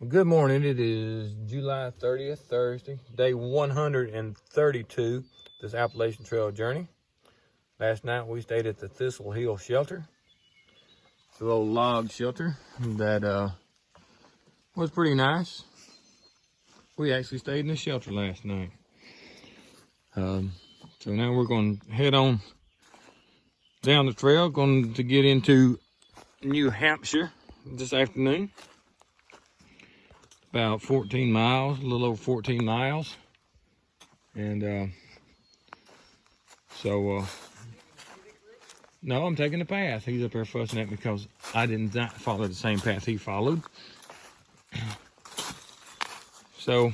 Good morning. It is July 30th, Thursday, day 132, this Appalachian Trail journey. Last night we stayed at the Thistle Hill shelter. It's a little log shelter that was pretty nice. We actually stayed in the shelter last night. So now we're going to head on down the trail, going to get into New Hampshire this afternoon. About 14 miles, a little over 14 miles. And no, I'm taking the path. He's up there fussing at me because I did not follow the same path he followed. So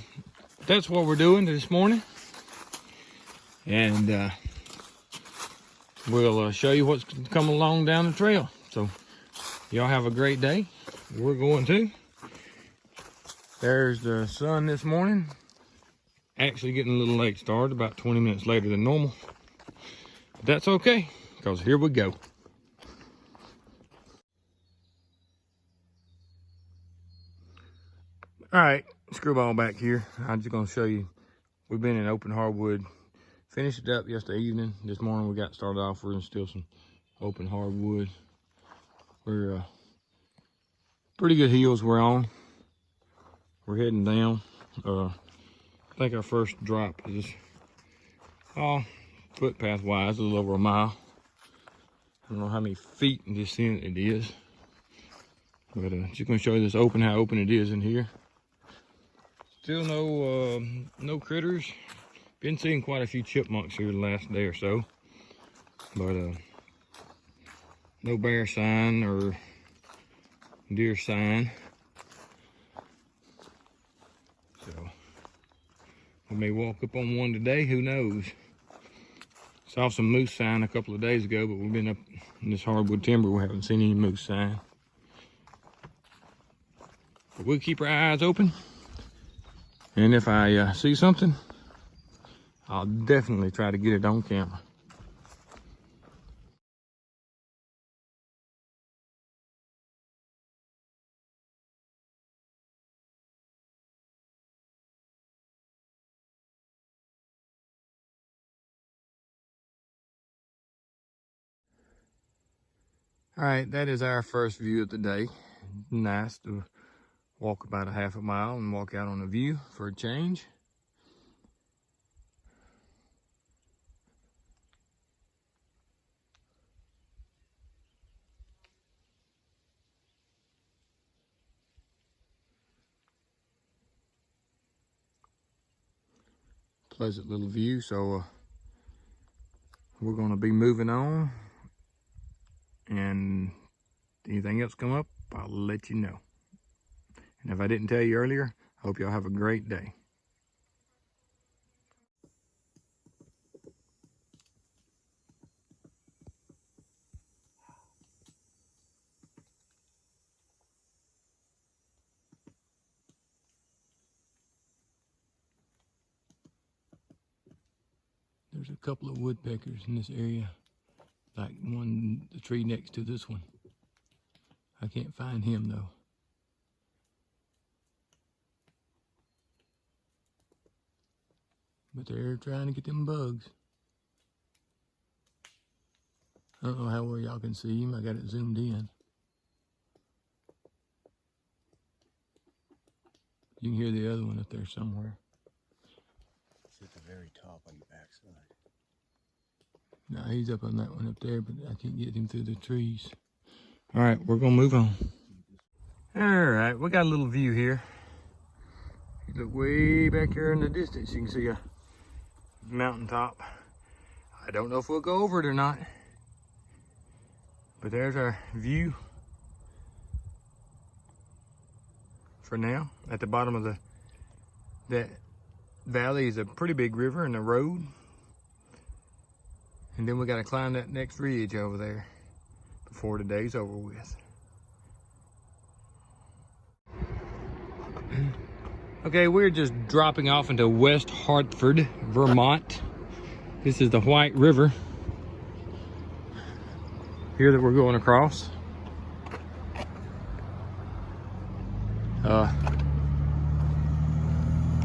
that's what we're doing this morning. And we'll show you what's coming along down the trail. So y'all have a great day. We're going to. There's the sun this morning. Actually getting a little late start, about 20 minutes later than normal. But that's okay, because here we go. All right, screwball back here. I'm just gonna show you, we've been in open hardwood. Finished it up yesterday evening. This morning we got started off. We're in still some open hardwood. We're pretty good hills we're on. We're heading down. I think our first drop is footpath wise, a little over a mile. I don't know how many feet in descent it is, but just gonna show you this open, how open it is in here. Still no critters. Been seeing quite a few chipmunks here the last day or so, but no bear sign or deer sign. So we may walk up on one today, who knows. Saw some moose sign a couple of days ago, but we've been up in this hardwood timber, we haven't seen any moose sign. But we'll keep our eyes open, and if I see something, I'll definitely try to get it on camera. All right, that is our first view of the day. Nice to walk about a half a mile and walk out on a view for a change. Pleasant little view, so we're going to be moving on. And anything else come up, I'll let you know. And if I didn't tell you earlier, I hope y'all have a great day. There's a couple of woodpeckers in this area, like the tree next to this one. I can't find him though. But they're trying to get them bugs. I don't know how well y'all can see him. I got it zoomed in. You can hear the other one up there somewhere. It's at the very top on the backside. No, he's up on that one up there, but I can't get him through the trees. All right, we're gonna move on. All right, we got a little view here. You look way back here in the distance, you can see a mountaintop. I don't know if we'll go over it or not, but there's our view for now. At the bottom of that valley is a pretty big river and a road. And then we got to climb that next ridge over there before the day's over with. Okay, we're just dropping off into West Hartford, Vermont. This is the White River here that we're going across.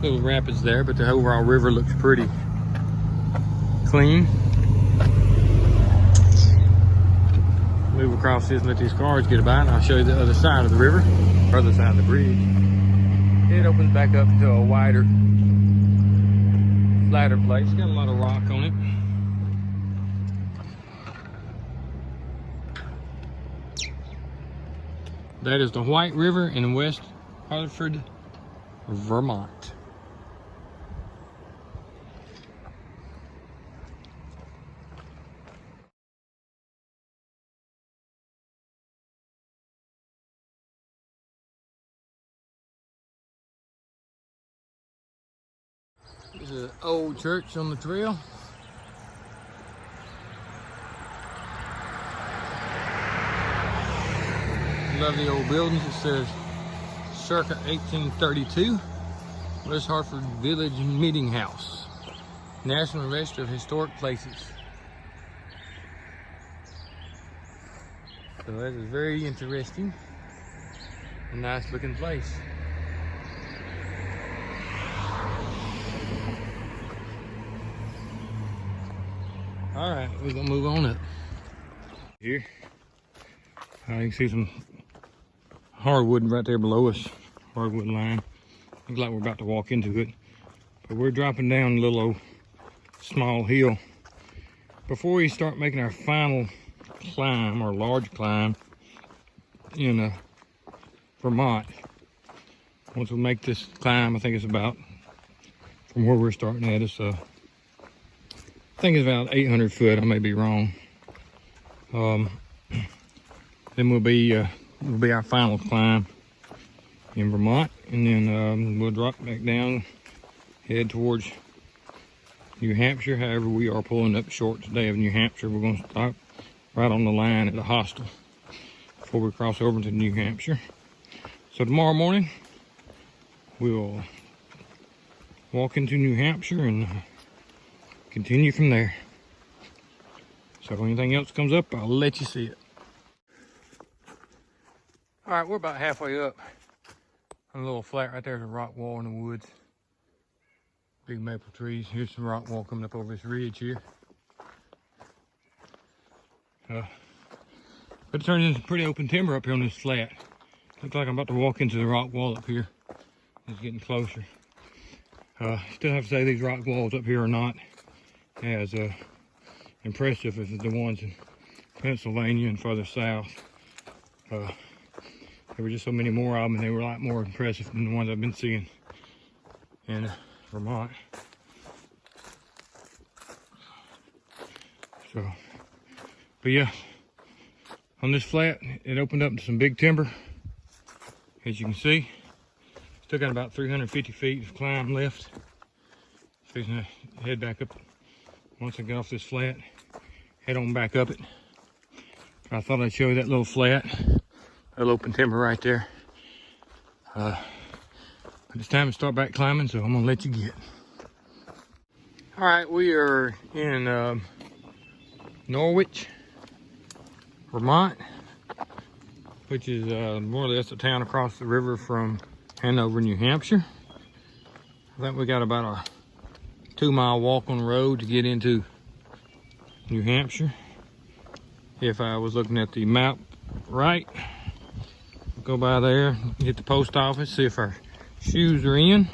little rapids there, but the overall river looks pretty clean. Move across this and let these cars get by, and I'll show you the other side of the river, or other side of the bridge. It opens back up to a wider, flatter place. Got a lot of rock on it. That is the White River in West Hartford, Vermont. There's an old church on the trail. Lovely old buildings. It says circa 1832, West Hartford Village Meeting House, National Register of Historic Places. So that is very interesting. A nice looking place. All right, we're gonna move on up here. You can see some hardwood right there below us, hardwood line. Looks like we're about to walk into it, but we're dropping down a little old small hill before we start making our final climb, or large climb, in Vermont. Once we make this climb, I think it's about, from where we're starting at, it's I think it's about 800 foot. I may be wrong. Then will be our final climb in Vermont, and then we'll drop back down, head towards New Hampshire. However, we are pulling up short today of New Hampshire. We're going to stop right on the line at a hostel before we cross over to New Hampshire. So tomorrow morning we'll walk into New Hampshire and continue from there. So if anything else comes up, I'll let you see it. All right, we're about halfway up on a little flat. Right there's a rock wall in the woods. Big maple trees. Here's some rock wall coming up over this ridge here. But it turns into pretty open timber up here on this flat. Looks like I'm about to walk into the rock wall up here. It's getting closer. Still have to say these rock walls up here are not as impressive as the ones in Pennsylvania and further south. There were just so many more of them, and they were a lot more impressive than the ones I've been seeing in Vermont. So, but yeah, on this flat, it opened up to some big timber, as you can see. Still got about 350 feet of climb left. Fixing to head back up. Once I get off this flat, head on back up it. I thought I'd show you that little flat, little open timber right there. But it's time to start back climbing, so I'm gonna let you get. All right, we are in Norwich, Vermont, which is more or less a town across the river from Hanover, New Hampshire. I think we got about a 2-mile walk on the road to get into New Hampshire. If I was looking at the map right, go by there, hit the post office, see if our shoes are in,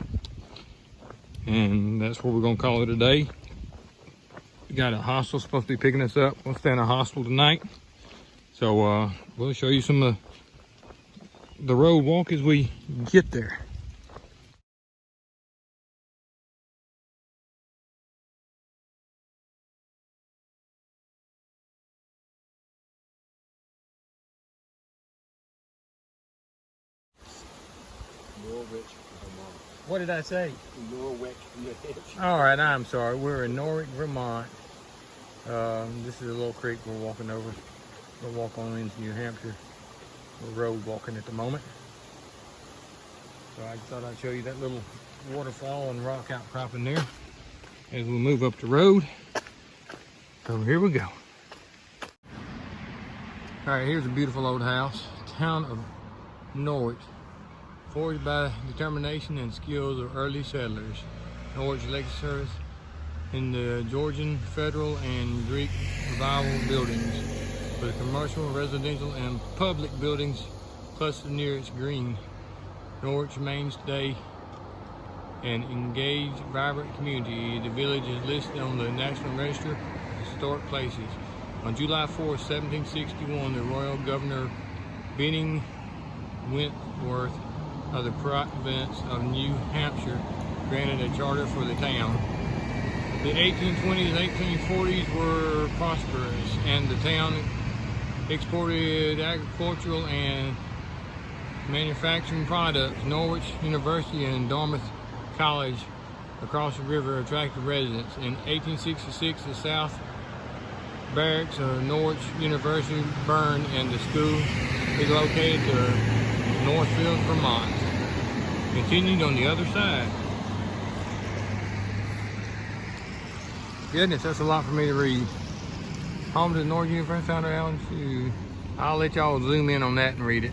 and that's what we're gonna call it a day. We got a hostel supposed to be picking us up. We'll stay in a hostel tonight, so we'll show you some of the road walk as we get there. Norwich, Vermont. What did I say? Norwich, New Hampshire. All right, I'm sorry. We're in Norwich, Vermont. This is a little creek we're walking over. We'll walk on into New Hampshire. We're road walking at the moment. So I thought I'd show you that little waterfall and rock outcropping there as we move up the road. So here we go. All right, here's a beautiful old house. Town of Norwich. forged by determination and skills of early settlers. Norwich Legacy Service in the Georgian, Federal, and Greek Revival buildings, with commercial, residential, and public buildings clustered near its green. Norwich remains today an engaged, vibrant community. The village is listed on the National Register of Historic Places. On July 4, 1761, the Royal Governor Benning Wentworth of the province of New Hampshire granted a charter for the town. The 1820s and 1840s were prosperous, and the town exported agricultural and manufacturing products. Norwich University and Dartmouth College across the river attracted residents. In 1866, the South Barracks of Norwich University burned, and the school relocated to Northfield, Vermont. Continued on the other side. Goodness, that's a lot for me to read. Home to the Norwich University founder Allen Hughes. I'll let y'all zoom in on that and read it.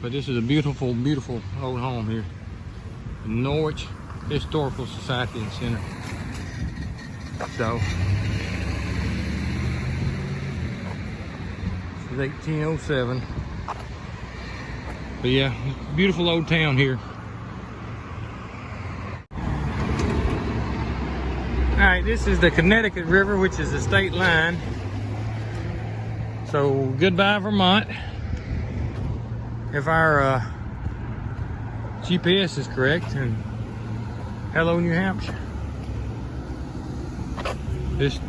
But this is a beautiful, beautiful old home here. The Norwich Historical Society and Center. So, this is 1807. But yeah, beautiful old town here. Alright, this is the Connecticut River, which is the state line. So, goodbye Vermont. If our GPS is correct, and hello New Hampshire. This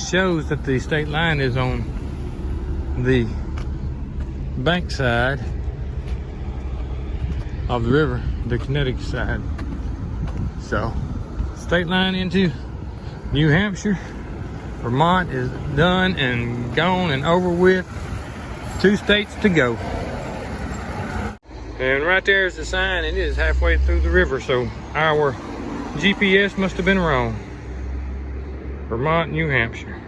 shows that the state line is on the bank side of the river, the Connecticut side. So, state line into New Hampshire. Vermont is done and gone and over with. 2 states to go. And right there is the sign, and it is halfway through the river, so our GPS must have been wrong. Vermont, New Hampshire.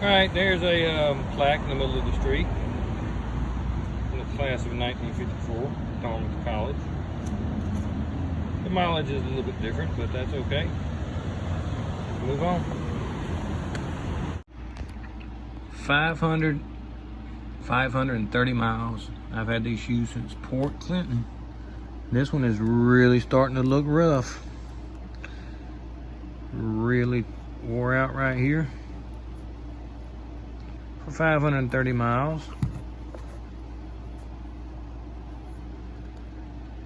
Alright, there's a plaque in the middle of the street. In the class of 1954, Dartmouth College. The mileage is a little bit different, but that's okay. Move on. 530 miles. I've had these shoes since Port Clinton. This one is really starting to look rough. Really wore out right here. For 530 miles.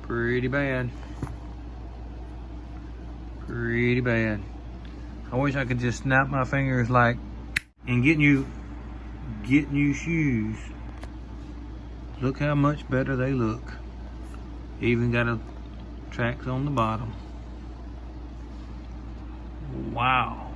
Pretty bad. Pretty bad. I wish I could just snap my fingers like and get new shoes. Look how much better they look. Even got a tracks on the bottom. Wow.